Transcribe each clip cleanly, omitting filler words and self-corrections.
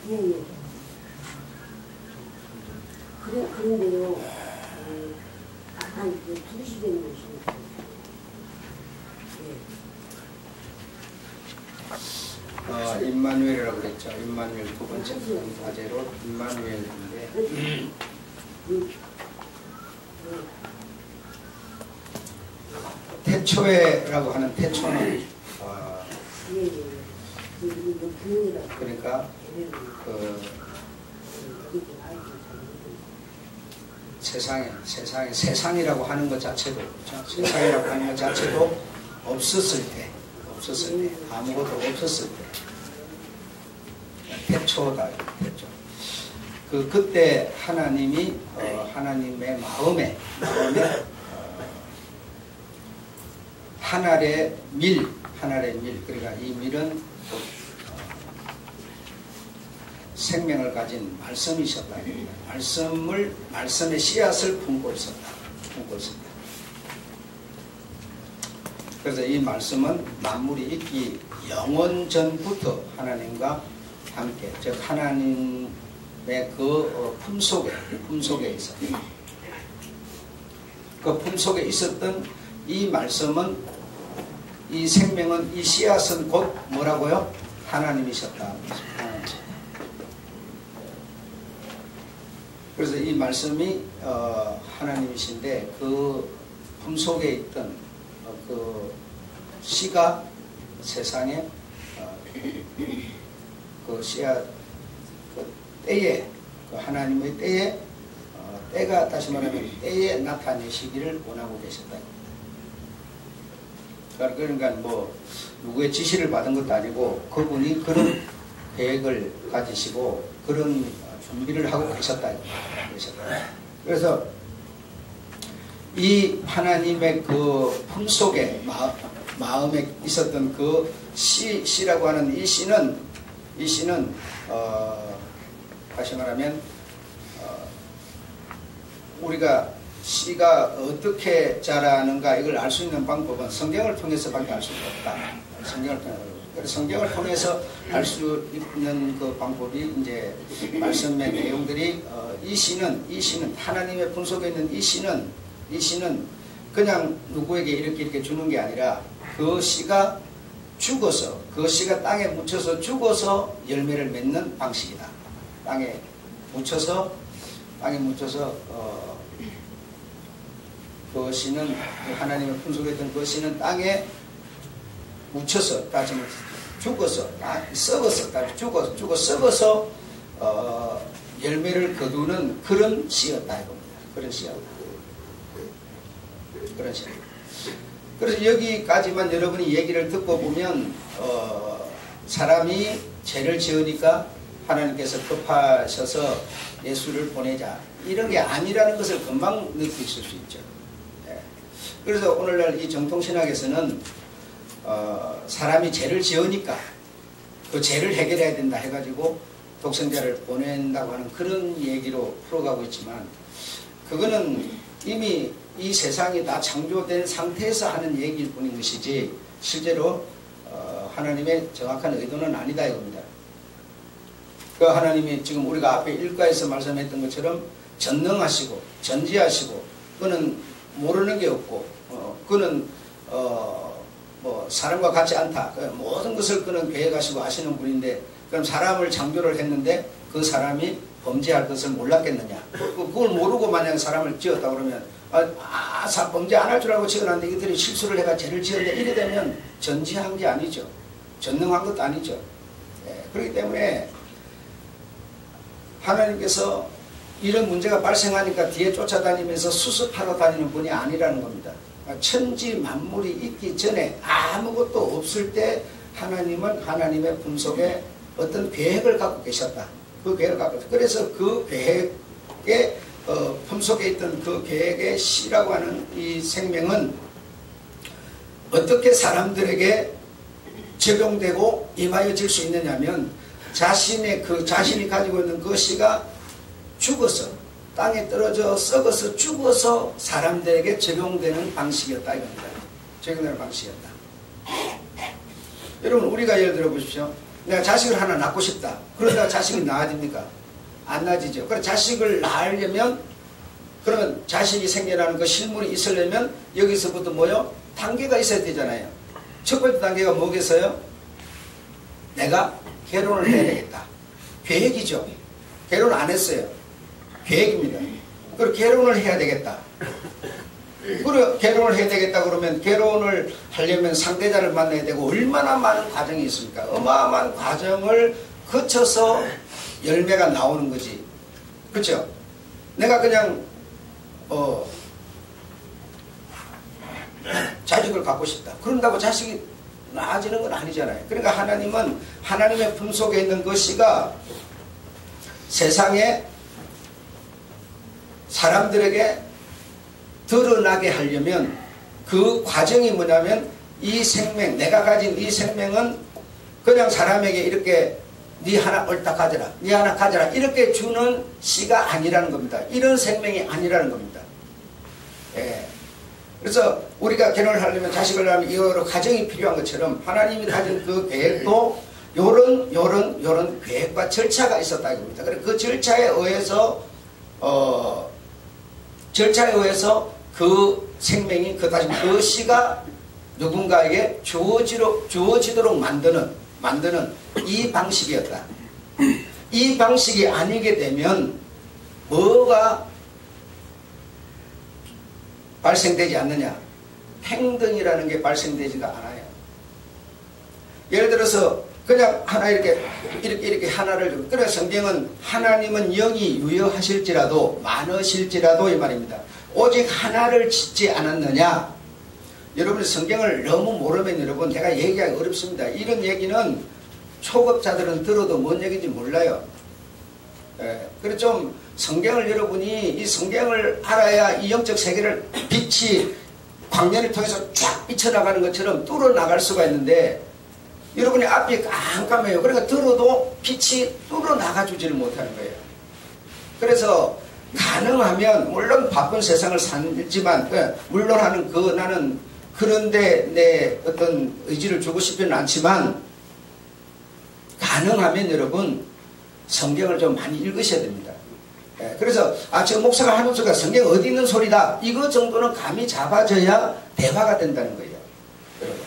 예, 예. 그런데요, 약간 부시되는 것이 예. 임마누엘이라고 그랬죠. 임마누엘 두 번째 과제로 임마누엘인데 태초에라고 하는 태초는 그러니까 세상이라고 하는 것 자체도 세상이라고 하는 것 자체도 없었을 때 아무것도 없었을 때 태초다. 태초. 그때 하나님이 하나님의 마음에 하늘의 밀 그러니까 이 밀은 생명을 가진 말씀이셨다. 말씀의 씨앗을 품고 있었다. 그래서 이 말씀은 만물이 있기 영원 전부터 하나님과 함께, 즉 하나님의 그 품속에 있었다. 그 품속에 있었던 이 말씀은, 이 생명은, 이 씨앗은 곧 뭐라고요? 하나님이셨다. 그래서 이 말씀이 하나님이신데 그 품속에 있던 그 씨가 세상에 그 씨앗 그 때에, 그 하나님의 때에 때가 다시 말하면 때에 나타내시기를 원하고 계셨다. 그러니까 뭐 누구의 지시를 받은 것도 아니고 그분이 그런 계획을 가지시고 그런 준비를 하고 계셨다. 그래서 이 하나님의 그 품속에 마음에 있었던 그 씨라고 하는 이 씨는 다시 말하면 우리가 씨가 어떻게 자라는가 이걸 알 수 있는 방법은 성경을 통해서밖에 알 수가 없다. 성경을 통해서 알 수 있는 그 방법이 이제 말씀의 내용들이 이 씨는 하나님의 품속에 있는 이 씨는 그냥 누구에게 이렇게 주는 게 아니라 그 씨가 죽어서, 그 씨가 땅에 묻혀서 죽어서 열매를 맺는 방식이다. 땅에 묻혀서 그 씨는, 하나님의 품속에 있던 그 씨는 땅에 묻혀서, 따지면 죽어서, 썩어서 열매를 거두는 그런 씨였다 이겁니다. 그런 씨였다. 그래서 여기까지만 여러분이 얘기를 듣고 보면 사람이 죄를 지으니까 하나님께서 급하셔서 예수를 보내자 이런 게 아니라는 것을 금방 느끼실 수 있죠. 그래서 오늘날 이 정통신학에서는 사람이 죄를 지으니까 그 죄를 해결해야 된다 해가지고 독생자를 보낸다고 하는 그런 얘기로 풀어가고 있지만 그거는 이미 이 세상이 다 창조된 상태에서 하는 얘기일 뿐인 것이지 실제로 하나님의 정확한 의도는 아니다 이겁니다. 그 하나님이 지금 우리가 앞에 일과에서 말씀했던 것처럼 전능하시고 전지하시고 그는 모르는 게 없고 그는 뭐 사람과 같지 않다. 모든 것을 그는 계획하시고 아시는 분인데 그럼 사람을 창조를 했는데 그 사람이 범죄할 것을 몰랐겠느냐. 그걸 모르고 만약 사람을 지었다 그러면 범죄 안 할 줄 알고 지어놨는데 이들이 실수를 해가 죄를 지었는데 이래 되면 전지한 게 아니죠. 전능한 것도 아니죠. 그렇기 때문에 하나님께서 이런 문제가 발생하니까 뒤에 쫓아다니면서 수습하러 다니는 분이 아니라는 겁니다. 천지 만물이 있기 전에 아무것도 없을 때 하나님은 하나님의 품속에 어떤 계획을 갖고 계셨다. 그 계획을 갖고 있었다. 그래서 그 계획에 품속에 있던 그 계획의 씨라고 하는 이 생명은 어떻게 사람들에게 적용되고 임하여질 수 있느냐면 자신이 가지고 있는 그 씨가 죽어서 땅에 떨어져 썩어서 죽어서 사람들에게 적용되는 방식이었다 이겁니다. 적용되는 방식이었다. 여러분 우리가 예를 들어 보십시오. 내가 자식을 하나 낳고 싶다. 그러다가 자식이 나아집니까? 안 나아지죠. 그래서 자식을 낳으려면 그러면 자식이 생겨나는 그 실물이 있으려면 여기서부터 뭐요? 단계가 있어야 되잖아요. 첫 번째 단계가 뭐겠어요? 내가 결혼을 해야 되겠다. 계획이죠. 결혼 안 했어요. 계획입니다. 그리고 결혼을 해야 되겠다. 그리고 결혼을 해야 되겠다 그러면 결혼을 하려면 상대자를 만나야 되고 얼마나 많은 과정이 있습니까? 어마어마한 과정을 거쳐서 열매가 나오는 거지. 그렇죠? 내가 그냥 자식을 갖고 싶다. 그런다고 자식이 나아지는 건 아니잖아요. 그러니까 하나님은 하나님의 품속에 있는 그 씨가 세상에 사람들에게 드러나게 하려면 그 과정이 뭐냐면 이 생명, 내가 가진 이 생명은 그냥 사람에게 이렇게 네 하나 옳다 가져라, 네 하나 가져라 이렇게 주는 씨가 아니라는 겁니다. 이런 생명이 아니라는 겁니다. 예. 그래서 우리가 결혼을 하려면 자식을 하려면 여러 과정이 필요한 것처럼 하나님이 가진 그 계획도 요런 계획과 절차가 있었다 이겁니다. 그래서 그 절차에 의해서 그 생명이 그 씨가 누군가에게 주어지도록 만드는 이 방식이었다. 이 방식이 아니게 되면 뭐가 발생되지 않느냐? 행동이라는 게 발생되지가 않아요. 예를 들어서 그냥 하나 이렇게 하나를 그래 성경은 하나님은 영이 유효하실지라도 많으실지라도 이 말입니다. 오직 하나를 짓지 않았느냐? 여러분 성경을 너무 모르면 여러분 내가 얘기하기 어렵습니다. 이런 얘기는 초급자들은 들어도 뭔 얘기인지 몰라요. 예, 그래서 좀 성경을 여러분이 이 성경을 알아야 이 영적 세계를 빛이 광년을 통해서 쫙 비쳐나가는 것처럼 뚫어나갈 수가 있는데 여러분의 앞이 깜깜해요. 그러니까 들어도 빛이 뚫어나가주지를 못하는 거예요. 그래서 가능하면 물론 바쁜 세상을 살지만 물론 나는 그런데 내 어떤 의지를 주고 싶지는 않지만 가능하면 여러분 성경을 좀 많이 읽으셔야 됩니다. 그래서 저 목사가 하는 소리가 성경 어디 있는 소리다 이거 정도는 감이 잡아져야 대화가 된다는 거예요. 여러분.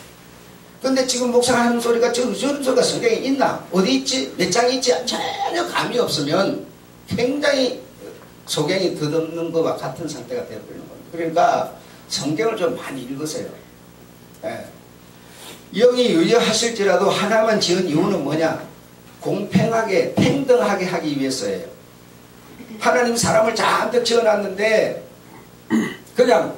근데 지금 목사가 하는 소리가 저런 소리가 성경에 있나? 어디 있지? 몇 장이 있지? 전혀 감이 없으면 굉장히 소경이 덧없는 것과 같은 상태가 되어버리는 겁니다. 그러니까 성경을 좀 많이 읽으세요. 영이 유효하실지라도 하나만 지은 이유는 뭐냐? 공평하게 평등하게 하기 위해서예요. 하나님 사람을 잔뜩 지어놨는데 그냥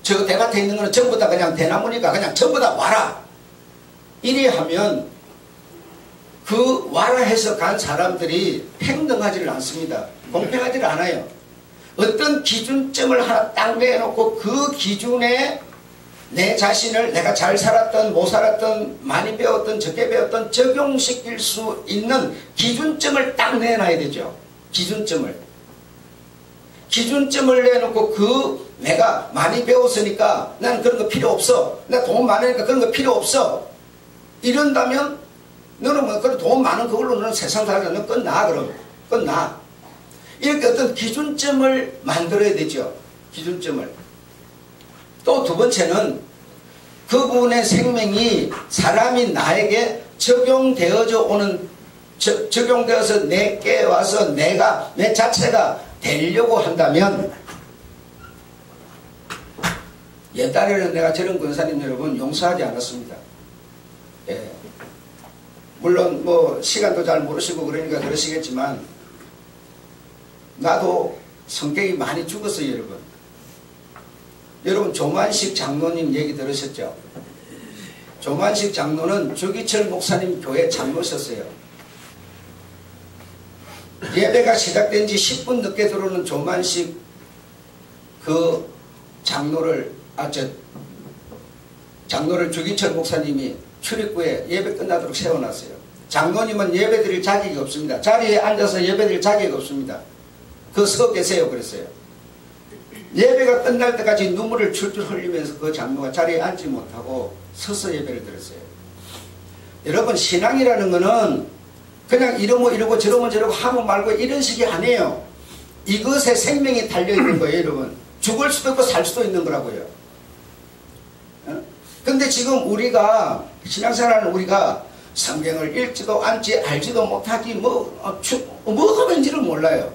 저 대밭에 있는 거는 전부 다 그냥 대나무니까 그냥 전부 다 와라 이리 하면 그 와라 해서 간 사람들이 평등하지를 않습니다. 공평하지를 않아요. 어떤 기준점을 하나 딱 내놓고 그 기준에 내 자신을 내가 잘 살았던 못 살았던 많이 배웠던 적게 배웠던 적용시킬 수 있는 기준점을 딱 내놔야 되죠. 기준점을 내놓고 내가 많이 배웠으니까 난 그런 거 필요 없어. 나 돈 많으니까 그런 거 필요 없어. 이런다면 너는 뭐 그래 돈 많은 그걸로 너는 세상 살자. 너 끝나 그럼. 끝나. 이렇게 어떤 기준점을 만들어야 되죠. 기준점을. 또 두 번째는 그분의 생명이 사람이 나에게 적용되어서 내게 와서 내 자체가 되려고 한다면 옛날에는 내가 저런 권사님 여러분 용서하지 않았습니다. 예. 물론 뭐 시간도 잘 모르시고 그러니까 그러시겠지만 나도 성격이 많이 죽었어요 여러분. 여러분 조만식 장로님 얘기 들으셨죠? 조만식 장로는 주기철 목사님 교회 장로셨어요. 예배가 시작된 지 10분 늦게 들어오는 조만식 그 장로를 주기철 목사님이 출입구에 예배 끝나도록 세워놨어요. 장로님은 예배 드릴 자격이 없습니다. 자리에 앉아서 예배 드릴 자격이 없습니다. 그 서 계세요 그랬어요. 예배가 끝날 때까지 눈물을 줄줄 흘리면서 그 장로가 자리에 앉지 못하고 서서 예배를 드렸어요. 여러분, 신앙이라는 거는 그냥 이러고 저러고 하면 말고 이런 식이 아니에요. 이것에 생명이 달려있는 거예요, 여러분. 죽을 수도 있고 살 수도 있는 거라고요. 근데 지금 우리가, 신앙생활하는 우리가 성경을 읽지도 않지, 알지도 못하지, 뭐가 뭔지를 몰라요.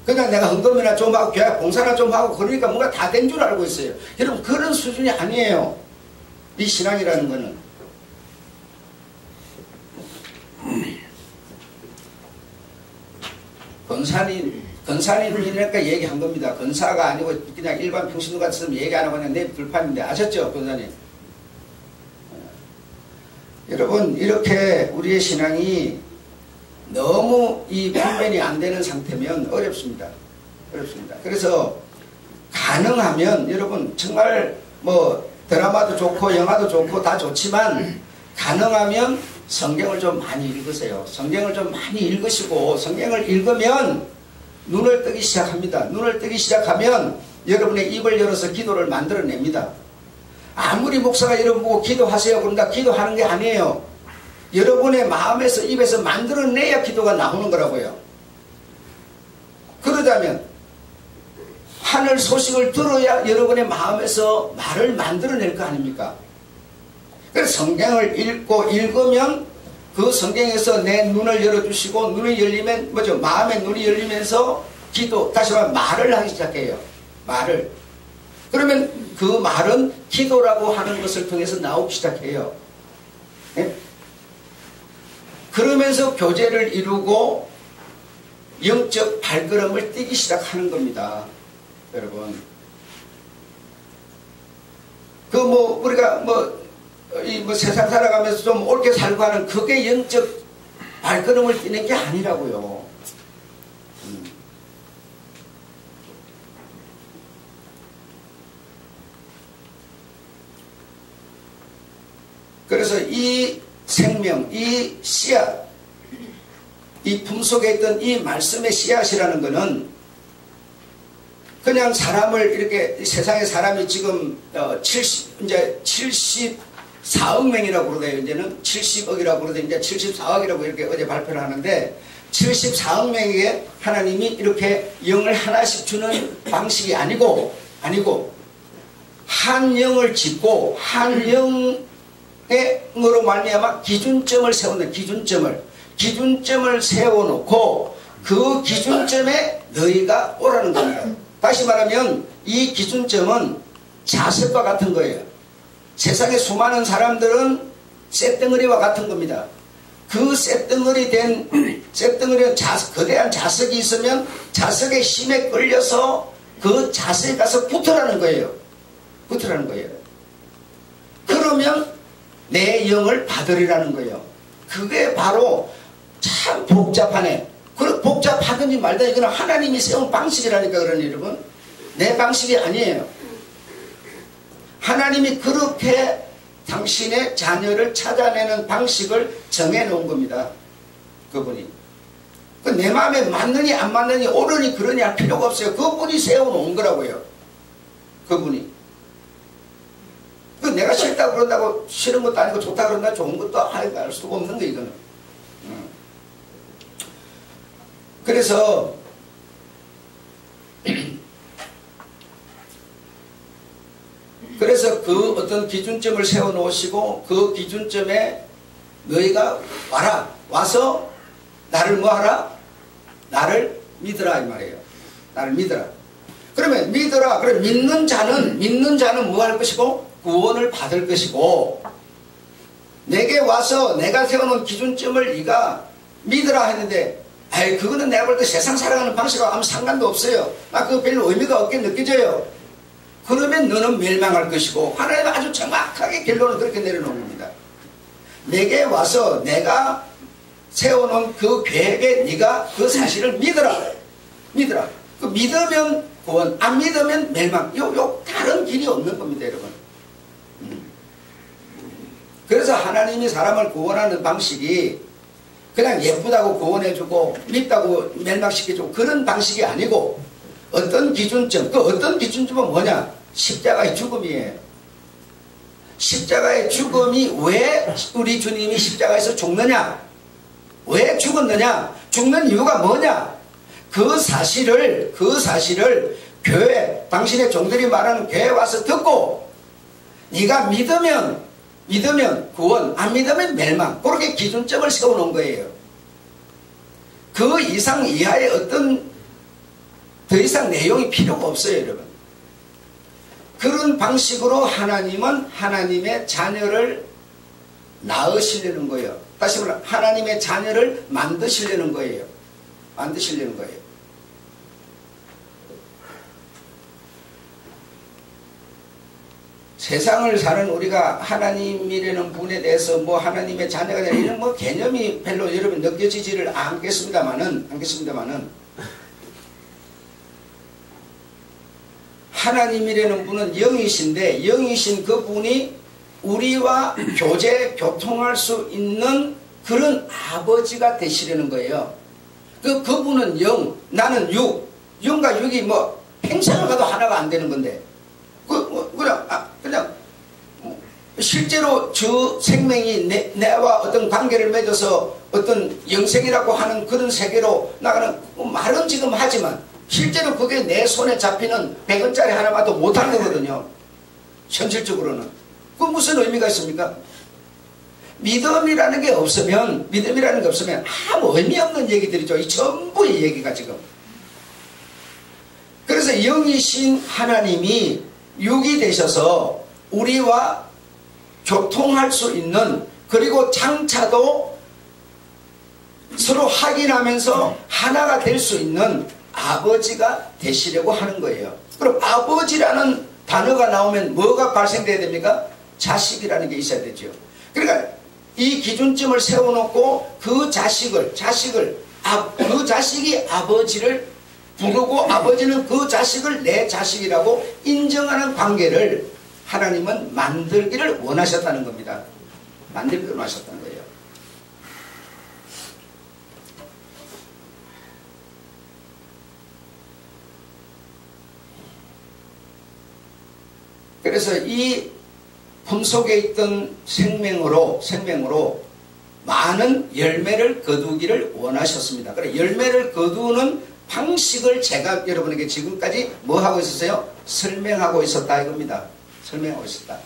그냥 내가 헌금이나 좀 하고, 교회 봉사나 좀 하고, 그러니까 뭔가 다 된 줄 알고 있어요. 여러분, 그런 수준이 아니에요. 이 신앙이라는 거는. 건사님이니까 얘기한 겁니다. 건사가 아니고 그냥 일반 평신도 같으면 얘기 안 하고 그냥 내 불판인데 아셨죠? 건사님. 여러분, 이렇게 우리의 신앙이 너무 이 분별이 안 되는 상태면 어렵습니다. 어렵습니다. 그래서 가능하면 여러분 정말 뭐 드라마도 좋고 영화도 좋고 다 좋지만 가능하면 성경을 좀 많이 읽으세요. 성경을 좀 많이 읽으시고 성경을 읽으면 눈을 뜨기 시작합니다. 눈을 뜨기 시작하면 여러분의 입을 열어서 기도를 만들어냅니다. 아무리 목사가 여러분 보고 기도하세요 그런다 기도하는 게 아니에요. 여러분의 마음에서 입에서 만들어내야 기도가 나오는 거라고요. 그러자면 하늘 소식을 들어야 여러분의 마음에서 말을 만들어낼 거 아닙니까? 그래서 성경을 읽으면 그 성경에서 내 눈을 열어주시고 눈이 열리면 마음의 눈이 열리면서 기도, 다시 말하면 말을 하기 시작해요. 말을. 그러면 그 말은 기도라고 하는 것을 통해서 나오기 시작해요. 네? 그러면서 교제를 이루고 영적 발걸음을 뛰기 시작하는 겁니다. 여러분. 우리가 세상 살아가면서 좀 옳게 살고 하는 그게 영적 발걸음을 뛰는 게 아니라고요. 그래서 이 생명, 이 씨앗, 이 품속에 있던 이 말씀의 씨앗이라는 것은 그냥 사람을 이렇게 세상에 사람이 지금 이제 74억 명이라고 그러대요. 이제는 70억이라고 그러대. 이제 74억이라고 이렇게 어제 발표를 하는데 74억 명에게 하나님이 이렇게 영을 하나씩 주는 방식이 아니고 한 영을 짓고 한 영으로 말미암아 기준점을 세우는 기준점을 세워놓고 그 기준점에 너희가 오라는 겁니다. 다시 말하면 이 기준점은 자석과 같은 거예요. 세상에 수많은 사람들은 쇳덩어리와 같은 겁니다. 그 쇳덩어리된 거대한 자석이 있으면 자석의 힘에 끌려서 그 자석에 가서 붙으라는 거예요. 그러면 내 영을 받으리라는 거예요. 그게 바로 참 복잡하네. 복잡하든지 말든지 이건 하나님이 세운 방식이라니까. 그러니 여러분, 내 방식이 아니에요. 하나님이 그렇게 당신의 자녀를 찾아내는 방식을 정해놓은 겁니다. 그분이. 내 마음에 맞느니 안 맞느니 옳으니 그러니 할 필요가 없어요. 그분이 세워놓은 거라고요. 그분이. 내가 싫다고 그런다고 싫은 것도 아니고 좋다 그런다 좋은 것도 할 수가 없는 거 이거는. 그래서 그 어떤 기준점을 세워놓으시고 그 기준점에 너희가 와서 나를 뭐하라? 나를 믿으라 이 말이에요. 나를 믿으라. 그러면 믿으라. 그럼 믿는 자는 뭐 할 것이고? 구원을 받을 것이고, 내게 와서 내가 세워놓은 기준점을 네가 믿으라 했는데 그거는 내가 볼 때 세상 살아가는 방식하고 아무 상관도 없어요. 그거 별로 의미가 없게 느껴져요. 그러면 너는 멸망할 것이고, 하나님은 아주 정확하게 결론을 그렇게 내려놓은 겁니다. 내게 와서 내가 세워놓은 그 계획에 네가 그 사실을 믿으라. 그 믿으면 구원, 안 믿으면 멸망. 다른 길이 없는 겁니다, 여러분. 그래서 하나님이 사람을 구원하는 방식이 그냥 예쁘다고 구원해주고 밉다고 멸망시켜주고 그런 방식이 아니고, 어떤 기준점, 그 어떤 기준점은 뭐냐? 십자가의 죽음이에요. 십자가의 죽음이 왜 우리 주님이 십자가에서 죽느냐? 왜 죽었느냐? 죽는 이유가 뭐냐? 그 사실을 교회, 당신의 종들이 말하는 교회에 와서 듣고 네가 믿으면 구원, 안 믿으면 멸망. 그렇게 기준점을 세워놓은 거예요. 그 이상 이하의 어떤 더 이상 내용이 필요가 없어요, 여러분. 그런 방식으로 하나님은 하나님의 자녀를 낳으시려는 거예요. 다시 말하면 하나님의 자녀를 만드시려는 거예요. 만드시려는 거예요. 세상을 사는 우리가 하나님이라는 분에 대해서 뭐 하나님의 자녀가 되는 이런 뭐 개념이 별로 여러분 느껴지지를 않겠습니다만은 하나님이라는 분은 영이신데 영이신 그 분이 우리와 교통할 수 있는 그런 아버지가 되시려는 거예요. 그분은 영, 나는 육. 영과 육이 뭐 평생을 가도 하나가 안 되는 건데 그냥 실제로 저 생명이 내와 어떤 관계를 맺어서 어떤 영생이라고 하는 그런 세계로 나가는 말은 지금 하지만 실제로 그게 내 손에 잡히는 100원짜리 하나만도 못하는 거거든요. 현실적으로는. 그 무슨 의미가 있습니까? 믿음이라는 게 없으면 아무 의미 없는 얘기들이죠. 이 전부의 얘기가 지금. 그래서 영이신 하나님이 육이 되셔서 우리와 교통할 수 있는, 그리고 장차도 서로 확인하면서 하나가 될 수 있는 아버지가 되시려고 하는 거예요. 그럼 아버지라는 단어가 나오면 뭐가 발생돼야 됩니까? 자식이라는 게 있어야 되죠. 그러니까 이 기준점을 세워놓고 그 자식이 아버지를 부르고 아버지는 그 자식을 내 자식이라고 인정하는 관계를 하나님은 만들기를 원하셨다는 겁니다. 만들기를 원하셨다는 거예요. 그래서 이 품속에 있던 생명으로 많은 열매를 거두기를 원하셨습니다. 그래 열매를 거두는 방식을 제가 여러분에게 지금까지 뭐 하고 있었어요? 설명하고 있었다 이겁니다. 설명하고 있었다.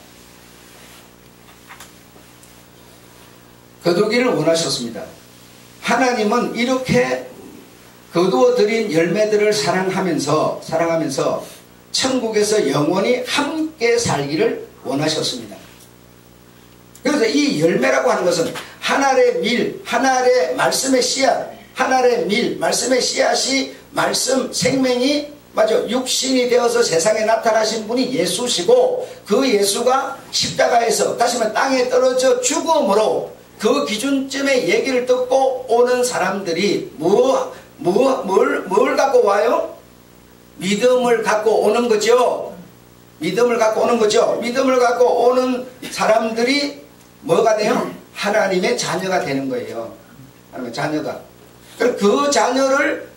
거두기를 원하셨습니다. 하나님은 이렇게 거두어들인 열매들을 사랑하면서 천국에서 영원히 함께 살기를 원하셨습니다. 그래서 이 열매라고 하는 것은 하늘의 밀, 하늘의 말씀의 씨앗, 하늘의 밀, 말씀의 씨앗이 말씀, 생명이 육신이 되어서 세상에 나타나신 분이 예수시고 그 예수가 십자가에서 다시 말해 땅에 떨어져 죽음으로 그 기준점의 얘기를 듣고 오는 사람들이 뭘 갖고 와요? 믿음을 갖고 오는 거죠. 믿음을 갖고 오는 사람들이 뭐가 돼요? 하나님의 자녀가 되는 거예요. 하나님의 자녀가. 그 자녀를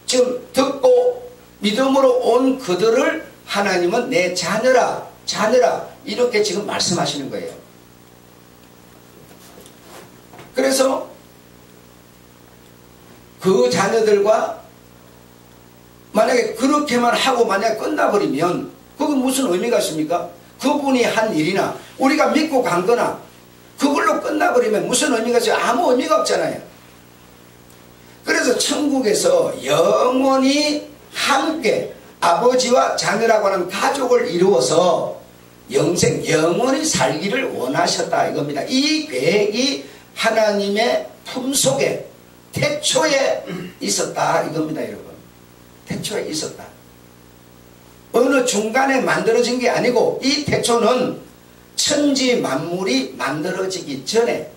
지금 듣고 믿음으로 온 그들을 하나님은 내 자녀라 이렇게 지금 말씀하시는 거예요. 그래서 그 자녀들과 만약에 그렇게만 하고 만약에 끝나버리면 그건 무슨 의미가 있습니까? 그분이 한 일이나 우리가 믿고 간 거나 그걸로 끝나버리면 무슨 의미가 있어요? 아무 의미가 없잖아요. 그래서 천국에서 영원히 함께 아버지와 자녀라고 하는 가족을 이루어서 영원히 살기를 원하셨다 이겁니다. 이 계획이 하나님의 품속에 태초에 있었다 이겁니다, 여러분. 태초에 있었다. 어느 중간에 만들어진 게 아니고 이 태초는 천지 만물이 만들어지기 전에,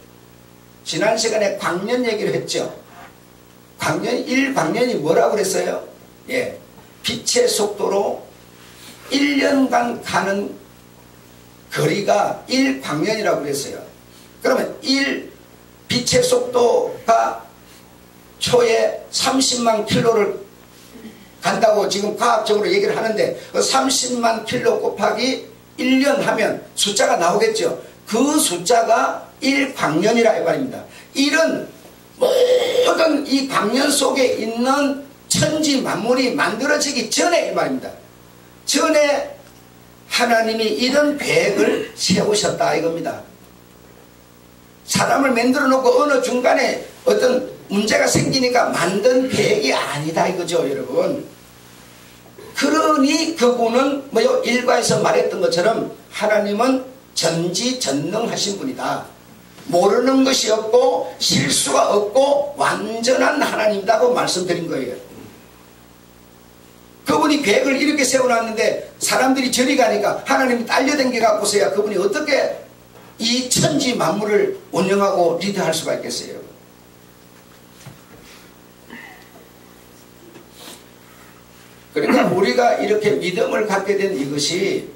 지난 시간에 광년 얘기를 했죠. 광년, 1광년이 뭐라고 그랬어요? 예, 빛의 속도로 1년간 가는 거리가 1광년이라고 그랬어요. 그러면 빛의 속도가 초에 30만 킬로를 간다고 지금 과학적으로 얘기를 하는데 30만 킬로 곱하기 1년 하면 숫자가 나오겠죠. 그 숫자가 1광년이라 이 말입니다. 이런 모든 이 광년 속에 있는 천지 만물이 만들어지기 전에 이 말입니다. 전에 하나님이 이런 계획을 세우셨다 이겁니다. 사람을 만들어 놓고 어느 중간에 어떤 문제가 생기니까 만든 계획이 아니다 이거죠 여러분. 그러니 그분은 뭐요 일과에서 말했던 것처럼 하나님은 전지전능하신 분이다. 모르는 것이 없고 실수가 없고 완전한 하나님이라고 말씀드린 거예요. 그분이 계획을 이렇게 세워놨는데 사람들이 저리 가니까 하나님이 딸려댕겨갖고서야 그분이 어떻게 이 천지 만물을 운영하고 리드할 수가 있겠어요. 그러니까 우리가 이렇게 믿음을 갖게 된 이것이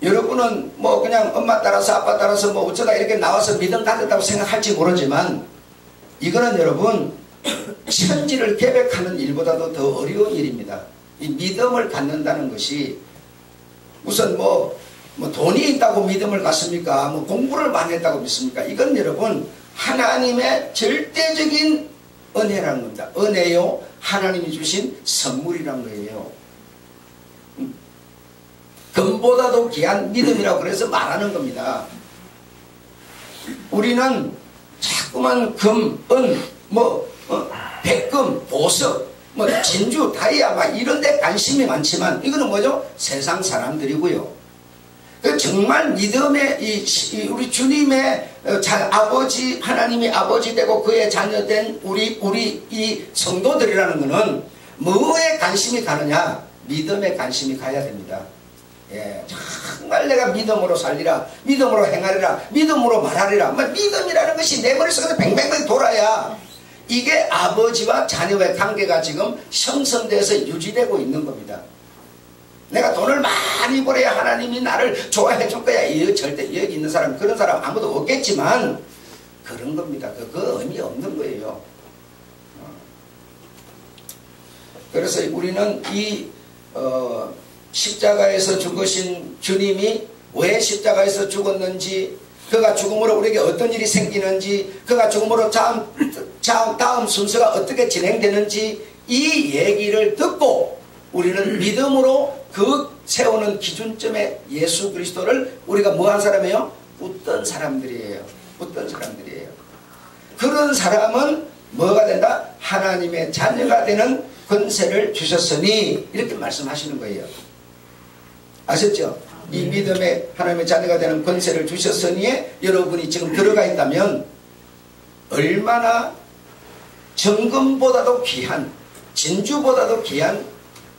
여러분은 뭐 그냥 엄마 따라서 아빠 따라서 뭐 어쩌다 이렇게 나와서 믿음 가졌다고 생각할지 모르지만 이거는 여러분 천지를 계획하는 일보다도 더 어려운 일입니다. 이 믿음을 갖는다는 것이 우선 뭐 돈이 있다고 믿음을 갖습니까? 뭐 공부를 많이 했다고 믿습니까? 이건 여러분 하나님의 절대적인 은혜라는 겁니다. 은혜요 하나님이 주신 선물이란 거예요. 금보다도 귀한 믿음이라고 그래서 말하는 겁니다. 우리는 자꾸만 금, 은, 백금, 보석, 진주, 다이아 막 이런 데 관심이 많지만 이거는 뭐죠? 세상 사람들이고요. 정말 믿음의 우리 주님의 아버지 하나님이 아버지 되고 그의 자녀된 우리 이 성도들이라는 것은 뭐에 관심이 가느냐? 믿음에 관심이 가야 됩니다. 예, 정말 내가 믿음으로 살리라, 믿음으로 행하리라, 믿음으로 말하리라. 믿음이라는 것이 내 머릿속에서 뱅뱅뱅 돌아야 이게 아버지와 자녀의 관계가 지금 형성돼서 유지되고 있는 겁니다. 내가 돈을 많이 벌어야 하나님이 나를 좋아해 줄 거야. 절대 여기 있는 사람 그런 사람 아무도 없겠지만 그런 겁니다. 그 의미 없는 거예요. 그래서 우리는 이 십자가에서 죽으신 주님이 왜 십자가에서 죽었는지, 그가 죽음으로 우리에게 어떤 일이 생기는지, 그가 죽음으로 다음 순서가 어떻게 진행되는지 이 얘기를 듣고 우리는 믿음으로 그 세우는 기준점에 예수 그리스도를 우리가 뭐한 사람이에요? 웃던 사람들이에요. 웃던 사람들이에요. 그런 사람은 뭐가 된다? 하나님의 자녀가 되는 권세를 주셨으니 이렇게 말씀하시는 거예요. 아셨죠? 이 믿음에 하나님의 자녀가 되는 권세를 주셨으니 여러분이 지금 들어가 있다면 얼마나 정금보다도 귀한, 진주보다도 귀한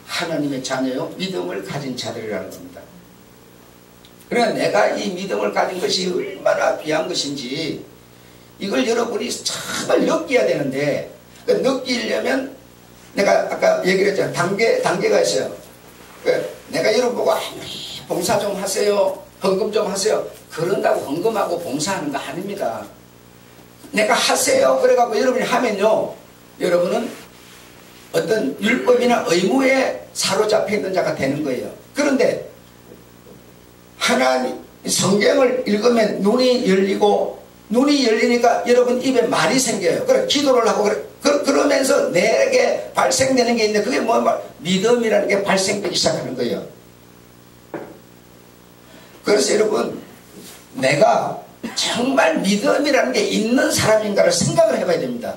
하나님의 자녀요 믿음을 가진 자들이라는 겁니다. 그러나 내가 이 믿음을 가진 것이 얼마나 귀한 것인지 이걸 여러분이 정말 느껴야 되는데, 느끼려면 내가 아까 얘기를 했잖아요. 단계가 있어요. 내가 여러분 보고 봉사 좀 하세요, 헌금 좀 하세요, 그런다고 헌금하고 봉사하는 거 아닙니다. 내가 하세요 그래갖고 여러분이 하면요, 여러분은 어떤 율법이나 의무에 사로잡혀 있는 자가 되는 거예요. 그런데 하나님 성경을 읽으면 눈이 열리니까 여러분 입에 말이 생겨요. 그래 기도를 하고 그러면서 내게 발생되는 게 있는데 그게 믿음이라는 게 발생되기 시작하는 거예요. 그래서 여러분 내가 정말 믿음이라는 게 있는 사람인가를 생각을 해봐야 됩니다.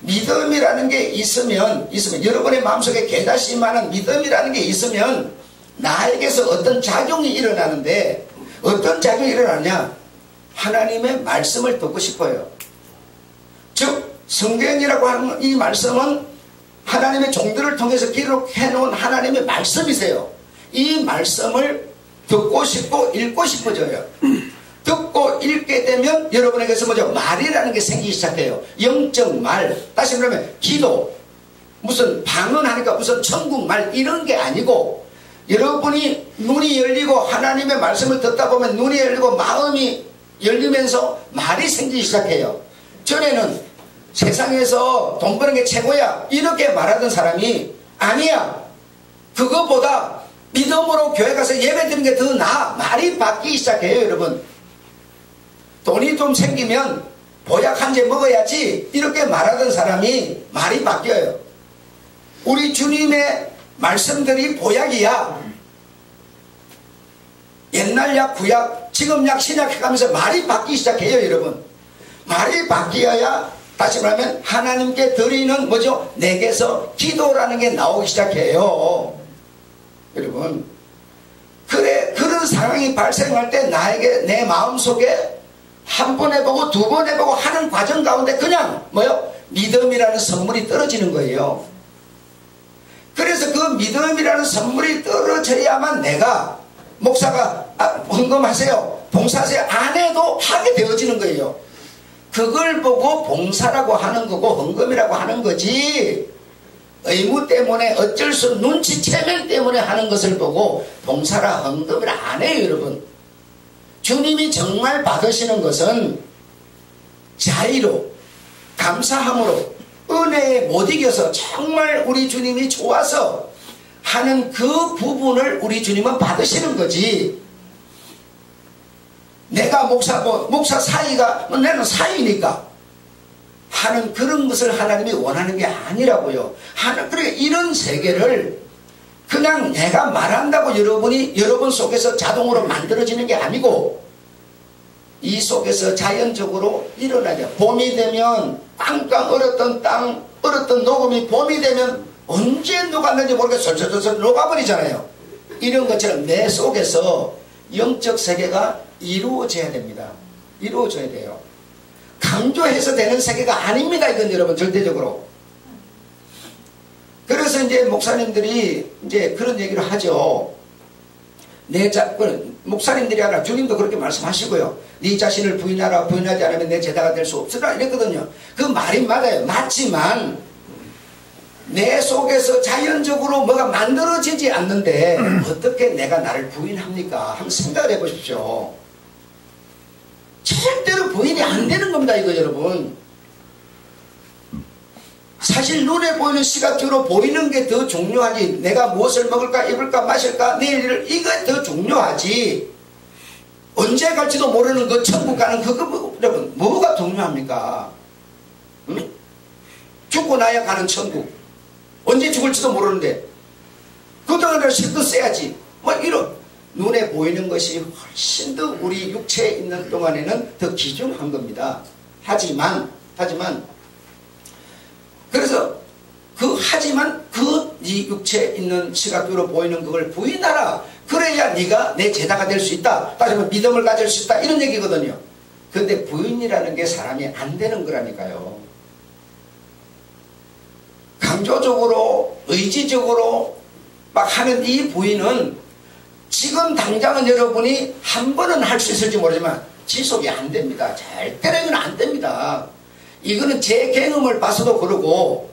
믿음이라는 게 있으면 여러분의 마음속에 개다시만한 믿음이라는 게 있으면 나에게서 어떤 작용이 일어나는데, 어떤 작용이 일어나냐? 하나님의 말씀을 듣고 싶어요. 즉 성경이라고 하는 이 말씀은 하나님의 종들을 통해서 기록해 놓은 하나님의 말씀이세요. 이 말씀을 듣고 싶고 읽고 싶어져요. 듣고 읽게 되면 여러분에게서 뭐죠? 말이라는 게 생기기 시작해요. 영적 말. 다시 그러면 기도. 무슨 방언하니까 무슨 천국 말 이런 게 아니고, 여러분이 눈이 열리고 하나님의 말씀을 듣다 보면 눈이 열리고 마음이 열리면서 말이 생기기 시작해요. 전에는 세상에서 돈 버는 게 최고야 이렇게 말하던 사람이 아니야, 그거보다 믿음으로 교회 가서 예배 드리는 게 더 나아, 말이 바뀌기 시작해요. 여러분, 돈이 좀 생기면 보약 한 제 먹어야지 이렇게 말하던 사람이 말이 바뀌어요. 우리 주님의 말씀들이 보약이야. 옛날 약, 구약, 지금 약, 신약 해가면서 말이 바뀌기 시작해요. 여러분, 말이 바뀌어야 다시 말하면 하나님께 드리는 뭐죠? 내게서 기도라는 게 나오기 시작해요. 여러분, 그래, 그런 상황이 발생할 때 나에게 내 마음속에 한 번 해보고 두 번 해보고 하는 과정 가운데 그냥 뭐요? 믿음이라는 선물이 떨어지는 거예요. 그래서 그 믿음이라는 선물이 떨어져야만 내가 목사가 헌금하세요, 봉사하세요 안 해도 하게 되어지는 거예요. 그걸 보고 봉사라고 하는 거고 헌금이라고 하는 거지, 의무 때문에 어쩔 수 눈치채면 때문에 하는 것을 보고 봉사라 헌금이라 안 해요. 여러분, 주님이 정말 받으시는 것은 자의로, 감사함으로, 은혜에 못 이겨서 정말 우리 주님이 좋아서 하는 그 부분을 우리 주님은 받으시는 거지, 내가 목사 사이가 나는 사이니까 하는 그런 것을 하나님이 원하는 게 아니라고요. 그러니까 이런 세계를 그냥 내가 말한다고 여러분 속에서 자동으로 만들어지는 게 아니고 이 속에서 자연적으로 일어나죠. 봄이 되면 꽝꽝 얼었던 땅, 얼었던 녹음이 봄이 되면 언제 녹았는지 모르겠어 솔솔솔 녹아버리잖아요. 이런 것처럼 내 속에서 영적 세계가 이루어져야 됩니다. 이루어져야 돼요. 강조해서 되는 세계가 아닙니다. 이건 여러분, 절대적으로. 그래서 이제 목사님들이 이제 그런 얘기를 하죠. 목사님들이 아니라 주님도 그렇게 말씀하시고요. 네 자신을 부인하라, 부인하지 않으면 내 제자가 될 수 없으라 이랬거든요. 그 말이 맞아요. 맞지만 내 속에서 자연적으로 뭐가 만들어지지 않는데 어떻게 내가 나를 부인합니까? 한번 생각을 해보십시오. 절대로 부인이 안 되는 겁니다. 이거 여러분, 사실 눈에 보이는 시각적으로 보이는 게 더 중요하지, 내가 무엇을 먹을까 입을까 마실까 내일 일을, 이거 더 중요하지, 언제 갈지도 모르는 그 천국 가는 그거 여러분 뭐가 중요합니까? 응? 죽고 나야 가는 천국, 언제 죽을지도 모르는데 그동안을 실컷 써야지, 뭐 이런 눈에 보이는 것이 훨씬 더 우리 육체에 있는 동안에는 더 귀중한 겁니다. 하지만 그래서 하지만 네 육체에 있는 시각적으로 보이는 그걸 부인하라. 그래야 네가 내 제자가 될 수 있다. 다시 말하면 믿음을 가질 수 있다. 이런 얘기거든요. 그런데 부인이라는 게 사람이 안 되는 거라니까요. 강조적으로 의지적으로 막 하는 이 부인은 지금 당장은 여러분이 한 번은 할 수 있을지 모르지만 지속이 안 됩니다. 절대로는 안 됩니다. 이거는 제 경험을 봐서도 그러고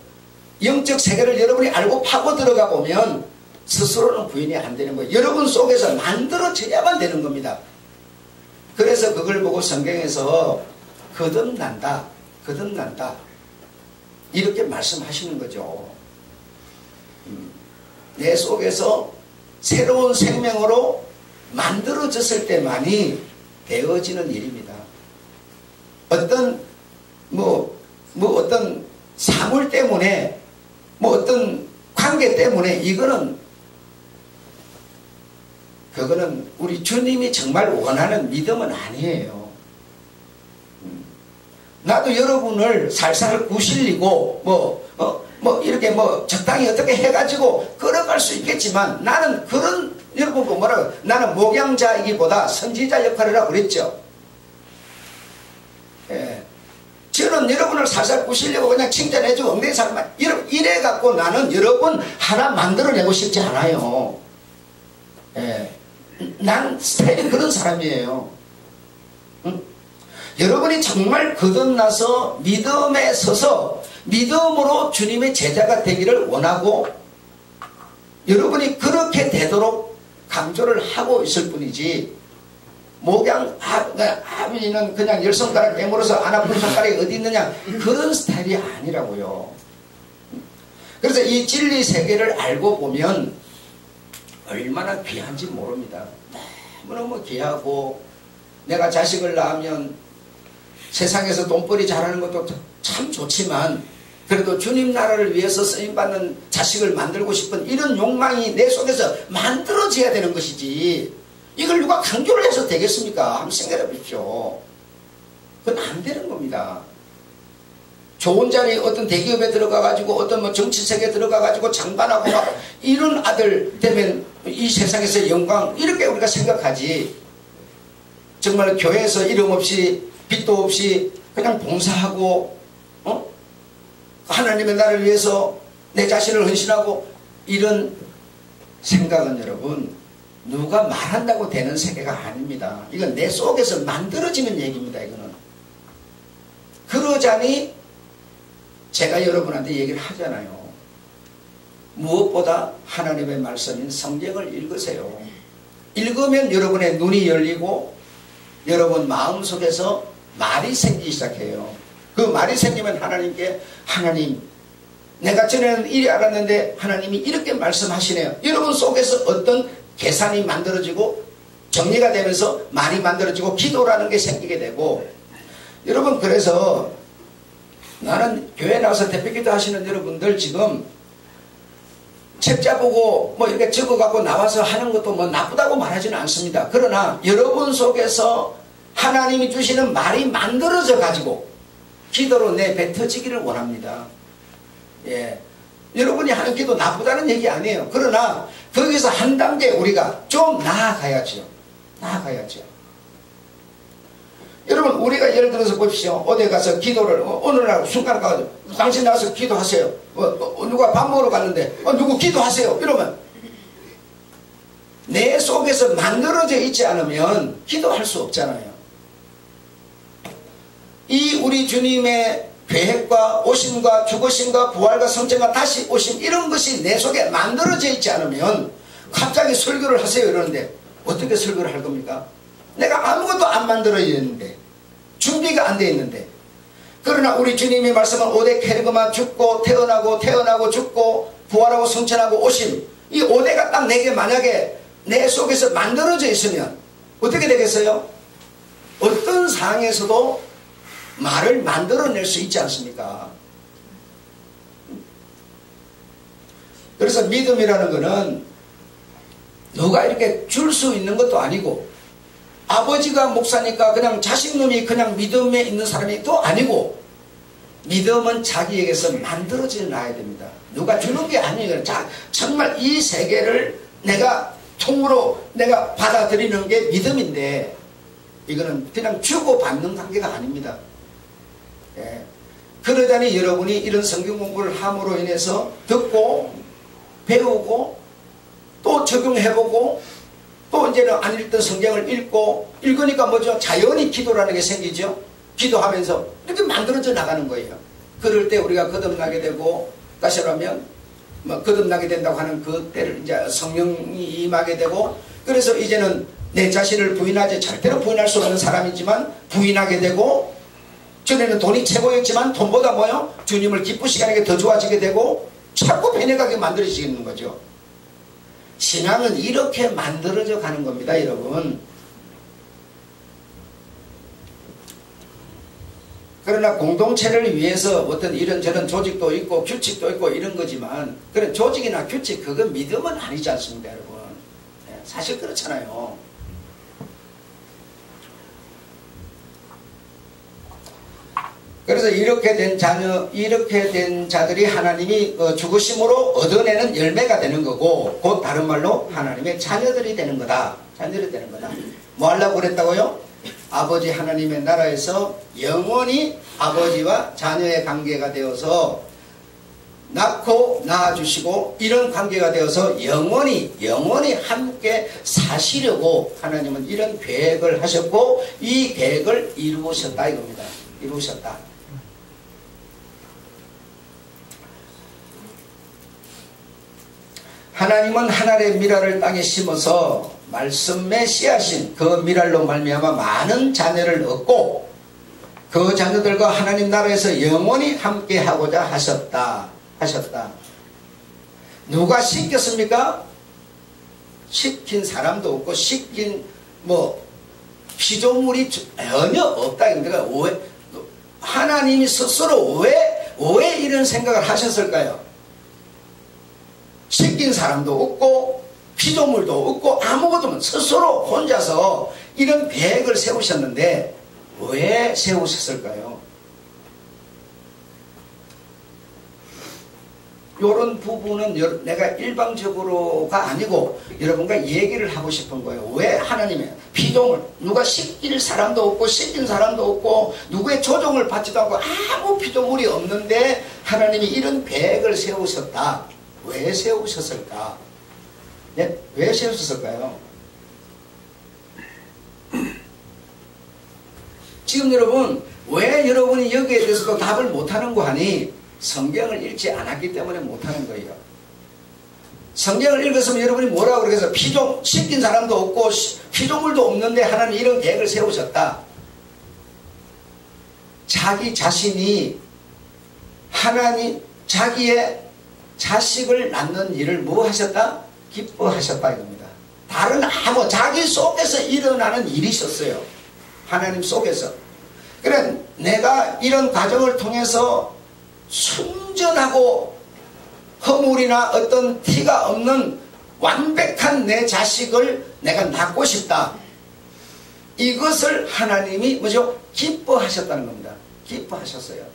영적 세계를 여러분이 알고 파고 들어가 보면 스스로는 부인이 안 되는 거예요. 여러분 속에서 만들어져야만 되는 겁니다. 그래서 그걸 보고 성경에서 거듭난다 이렇게 말씀하시는 거죠. 내 속에서 새로운 생명으로 만들어졌을 때만이 되어지는 일입니다. 어떤 어떤 사물 때문에 어떤 관계 때문에 그거는 우리 주님이 정말 원하는 믿음은 아니에요. 나도 여러분을 살살 구실리고 이렇게 적당히 어떻게 해가지고 걸어갈 수 있겠지만 나는 그런, 여러분 뭐라고, 나는 목양자이기보다 선지자 역할을 하고 그랬죠. 예. 저는 여러분을 살살 구시려고 그냥 칭찬해주고 엉덩이 살만 이래갖고 나는 여러분 하나 만들어내고 싶지 않아요. 예. 난 스타일이 그런 사람이에요. 응? 여러분이 정말 거듭나서 믿음에 서서 믿음으로 주님의 제자가 되기를 원하고 여러분이 그렇게 되도록 강조를 하고 있을 뿐이지, 목양 아버지는 그냥 10손가락 깨물어서 안 아픈 손가락이 어디 있느냐, 그런 스타일이 아니라고요. 그래서 이 진리 세계를 알고 보면 얼마나 귀한지 모릅니다. 너무너무 귀하고, 내가 자식을 낳으면 세상에서 돈벌이 잘하는 것도 참 좋지만 그래도 주님 나라를 위해서 쓰임받는 자식을 만들고 싶은 이런 욕망이 내 속에서 만들어져야 되는 것이지, 이걸 누가 강조를 해서 되겠습니까? 한번 생각해 보십시오. 그건 안 되는 겁니다. 좋은 자리 어떤 대기업에 들어가가지고 어떤 뭐 정치색에 들어가가지고 장관하고 막 이런 아들 되면 이 세상에서 영광, 이렇게 우리가 생각하지, 정말 교회에서 이름 없이 빚도 없이 그냥 봉사하고 하나님의 나라를 위해서 내 자신을 헌신하고, 이런 생각은 여러분 누가 말한다고 되는 세계가 아닙니다. 이건 내 속에서 만들어지는 얘기입니다. 이거는. 그러자니 제가 여러분한테 얘기를 하잖아요. 무엇보다 하나님의 말씀인 성경을 읽으세요. 읽으면 여러분의 눈이 열리고 여러분 마음속에서 말이 생기기 시작해요. 그 말이 생기면 하나님께, 하나님, 내가 전에는 이리 알았는데 하나님이 이렇게 말씀하시네요. 여러분 속에서 어떤 계산이 만들어지고 정리가 되면서 말이 만들어지고 기도라는 게 생기게 되고, 여러분, 그래서 나는 교회 나와서 대표기도 하시는 여러분들 지금 책자 보고 뭐 이렇게 적어갖고 나와서 하는 것도 뭐 나쁘다고 말하지는 않습니다. 그러나 여러분 속에서 하나님이 주시는 말이 만들어져 가지고 기도로 내뱉어지기를 원합니다. 예. 여러분이 하는 기도 나쁘다는 얘기 아니에요. 그러나 거기서 한 단계 우리가 좀 나아가야죠. 나아가야죠. 여러분, 우리가 예를 들어서 보십시오. 어디 가서 기도를 어느 날 순간 가서 당신 나와서 기도하세요. 누가 밥 먹으러 갔는데 누구 기도하세요. 이러면 내 속에서 만들어져 있지 않으면 기도할 수 없잖아요. 이 우리 주님의 계획과 오심과 죽으심과 부활과 성천과 다시 오심, 이런 것이 내 속에 만들어져 있지 않으면 갑자기 설교를 하세요 이러는데 어떻게 설교를 할 겁니까? 내가 아무것도 안 만들어야 되는데, 준비가 안 돼 있는데. 그러나 우리 주님이 말씀은 오대 캐르그마, 죽고 태어나고 태어나고 죽고 부활하고 성천하고 오심, 이 오대가 딱 내게 만약에 내 속에서 만들어져 있으면 어떻게 되겠어요? 어떤 상황에서도 말을 만들어낼 수 있지 않습니까? 그래서 믿음이라는 것은 누가 이렇게 줄 수 있는 것도 아니고, 아버지가 목사니까 그냥 자식놈이 그냥 믿음에 있는 사람이 또 아니고, 믿음은 자기에게서 만들어져 나야 됩니다. 누가 주는 게 아니에요. 정말 이 세계를 내가 통으로 내가 받아들이는 게 믿음인데, 이거는 그냥 주고받는 관계가 아닙니다. 예. 그러자니 여러분이 이런 성경 공부를 함으로 인해서 듣고 배우고 또 적용해보고 또 이제는 안 읽던 성경을 읽고, 읽으니까 뭐죠? 자연히 기도라는 게 생기죠. 기도하면서 이렇게 만들어져 나가는 거예요. 그럴 때 우리가 거듭나게 되고, 다시 말하면 뭐 거듭나게 된다고 하는 그때를 이제 성령이 임하게 되고, 그래서 이제는 내 자신을 부인하지, 절대로 부인할 수 없는 사람이지만 부인하게 되고, 전에는 돈이 최고였지만 돈보다 뭐요? 주님을 기쁘시게 하는 게 더 좋아지게 되고, 자꾸 변해가게 만들어지는 거죠. 신앙은 이렇게 만들어져 가는 겁니다, 여러분. 그러나 공동체를 위해서 어떤 이런저런 조직도 있고 규칙도 있고 이런 거지만, 그런 조직이나 규칙, 그건 믿음은 아니지 않습니까, 여러분? 사실 그렇잖아요. 그래서 이렇게 된 자녀, 이렇게 된 자들이 하나님이 죽으심으로 얻어내는 열매가 되는 거고, 곧 다른 말로 하나님의 자녀들이 되는 거다. 자녀들이 되는 거다. 뭐 하려고 그랬다고요? 아버지 하나님의 나라에서 영원히 아버지와 자녀의 관계가 되어서 낳고 낳아주시고, 이런 관계가 되어서 영원히 함께 사시려고 하나님은 이런 계획을 하셨고, 이 계획을 이루셨다 이겁니다. 이루셨다. 하나님은 하늘의 미라를 땅에 심어서 말씀의 씨앗인 그 미랄로 말미암아 많은 자녀를 얻고 그 자녀들과 하나님 나라에서 영원히 함께하고자 하셨다. 누가 시켰습니까? 시킨 사람도 없고 시킨 피조물이 전혀 없다. 그러니까 하나님이 스스로 왜 이런 생각을 하셨을까요? 시킨 사람도 없고 피조물도 없고 아무것도 없는 스스로 혼자서 이런 계획을 세우셨는데 왜 세우셨을까요? 이런 부분은 내가 일방적으로가 아니고 여러분과 얘기를 하고 싶은 거예요. 왜 하나님의 피조물, 누가 시킬 사람도 없고 시킨 사람도 없고 누구의 조종을 받지도 않고 아무 피조물이 없는데 하나님이 이런 계획을 세우셨다. 왜 세우셨을까? 네? 왜 세우셨을까요? 지금 여러분 왜 여러분이 여기에 대해서도 답을 못하는 거 하니? 성경을 읽지 않았기 때문에 못하는 거예요. 성경을 읽었으면 여러분이 뭐라고 그래서 시킨 사람도 없고 피조물도 없는데 하나님 이런 계획을 세우셨다. 자기 자신이 하나님 자기의 자식을 낳는 일을 뭐 하셨다? 기뻐하셨다 이겁니다. 다른 자기 속에서 일어나는 일이 있었어요. 하나님 속에서. 그래 내가 이런 과정을 통해서 순전하고 허물이나 어떤 티가 없는 완벽한 내 자식을 내가 낳고 싶다. 이것을 하나님이 뭐죠? 기뻐하셨다는 겁니다. 기뻐하셨어요.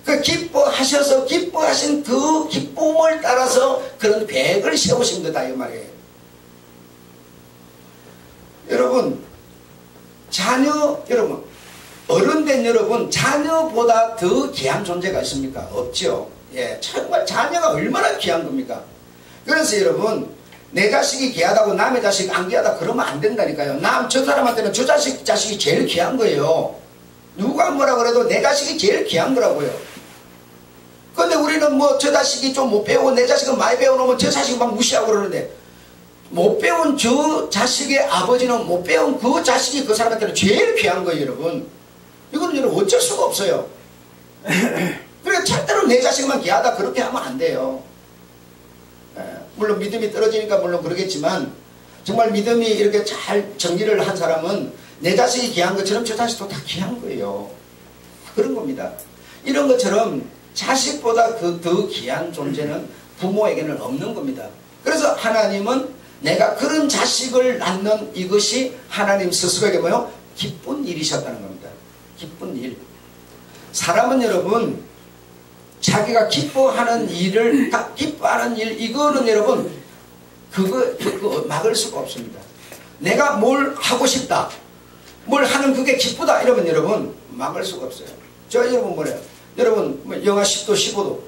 그 기뻐하신 그 기쁨을 따라서 그런 계획을 세우신 거다 이 말이에요. 여러분 어른된 여러분, 자녀보다 더 귀한 존재가 있습니까? 없죠. 예, 정말 자녀가 얼마나 귀한 겁니까? 그래서 여러분, 내 자식이 귀하다고 남의 자식이 안 귀하다 그러면 안 된다니까요. 저 사람한테는 저 자식이 제일 귀한 거예요. 누가 뭐라 그래도 내 자식이 제일 귀한 거라고요. 근데 우리는 저 자식이 좀 못 배우고 내 자식은 많이 배워놓으면 저 자식 막 무시하고 그러는데 못 배운 저 자식의 아버지는 못 배운 그 자식이 그 사람한테는 제일 귀한 거예요, 여러분. 이건 여러분 어쩔 수가 없어요. 그러니까 절대로 내 자식만 귀하다 그렇게 하면 안 돼요. 물론 믿음이 떨어지니까 물론 그러겠지만 정말 믿음이 이렇게 잘 정리를 한 사람은 내 자식이 귀한 것처럼 저 자식도 다 귀한 거예요. 그런 겁니다. 이런 것처럼 자식보다 더 귀한 존재는 부모에게는 없는 겁니다. 그래서 하나님은 내가 그런 자식을 낳는 이것이 하나님 스스로에게 뭐요? 기쁜 일이셨다는 겁니다. 기쁜 일. 사람은 여러분 자기가 기뻐하는 일 이거는 여러분 그거 막을 수가 없습니다. 내가 뭘 하고 싶다, 뭘 하는 그게 기쁘다 이러면 여러분 막을 수가 없어요. 여러분 뭐래요? 여러분 영하 10도 15도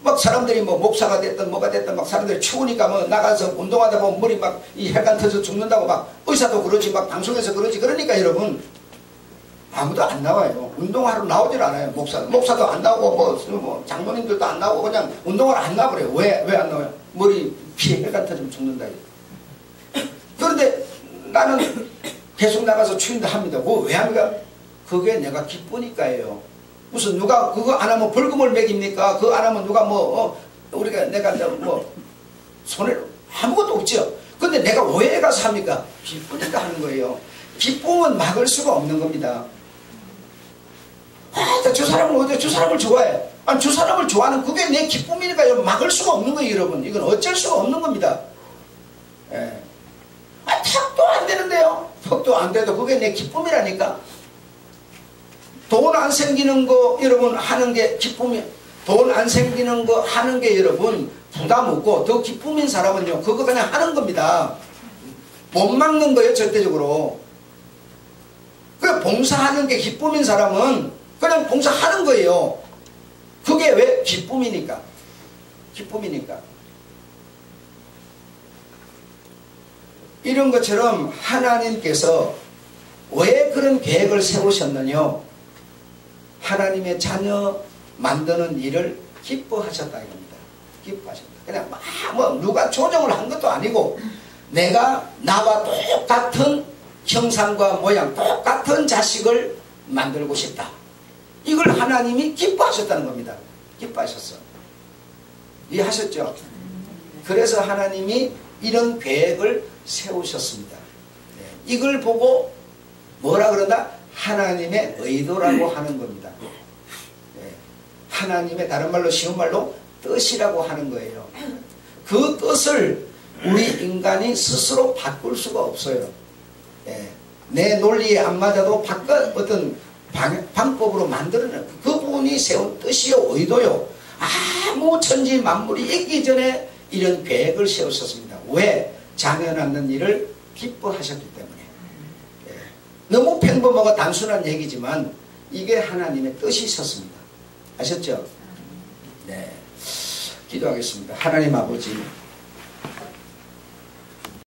막 사람들이 목사가 됐든 뭐가 됐든 막 사람들이 추우니까 나가서 운동하다 보면 머리 막 이 혈관 터져 죽는다고 막 의사도 그러지 막 방송에서 그러지. 그러니까 여러분 아무도 안 나와요. 운동하러 나오질 않아요. 목사도 안 나오고 장로님들도 안 나오고 그냥 운동하러 안 나와버려요. 왜 안 나와요? 머리 피에 혈관 터지면 죽는다. 그런데 나는 계속 나가서 추인도 합니다. 왜 합니까? 그게 내가 기쁘니까예요. 무슨 누가 그거 안 하면 벌금을 매깁니까? 그거 안 하면 누가 내가 손해 아무것도 없죠. 근데 내가 왜 가서 합니까? 기쁘니까 하는 거예요. 기쁨은 막을 수가 없는 겁니다. 저 사람을 좋아해. 아니, 저 사람을 좋아하는 그게 내 기쁨이니까 막을 수가 없는 거예요, 여러분. 이건 어쩔 수가 없는 겁니다. 예. 턱도 안 되는데요. 턱도 안 돼도 그게 내 기쁨이라니까. 돈 안 생기는 거 여러분 하는 게 기쁨이, 돈 안 생기는 거 하는 게 여러분 부담 없고 더 기쁨인 사람은요 그거 그냥 하는 겁니다. 못 막는 거예요 절대적으로. 그 봉사하는 게 기쁨인 사람은 그냥 봉사하는 거예요. 그게 왜? 기쁨이니까. 이런 것처럼 하나님께서 왜 그런 계획을 세우셨느냐? 하나님의 자녀 만드는 일을 기뻐하셨다 이겁니다. 기뻐하셨다. 그냥 누가 조정을 한 것도 아니고 내가 나와 똑같은 형상과 모양, 똑같은 자식을 만들고 싶다. 이걸 하나님이 기뻐하셨다는 겁니다. 기뻐하셨어. 이해하셨죠? 그래서 하나님이 이런 계획을 세우셨습니다. 이걸 보고 뭐라 그런다? 하나님의 의도라고 하는 겁니다. 하나님의, 다른 말로 쉬운 말로 뜻이라고 하는 거예요. 그 뜻을 우리 인간이 스스로 바꿀 수가 없어요. 내 논리에 안 맞아도 어떤 방법으로 만들어낸 그분이 세운 뜻이요, 의도요. 아무 천지 만물이 있기 전에 이런 계획을 세우셨습니다. 왜? 자녀 낳는 일을 기뻐하셨기 때문에. 너무 평범하고 단순한 얘기지만 이게 하나님의 뜻이 있었습니다. 아셨죠? 네. 기도하겠습니다. 하나님 아버지,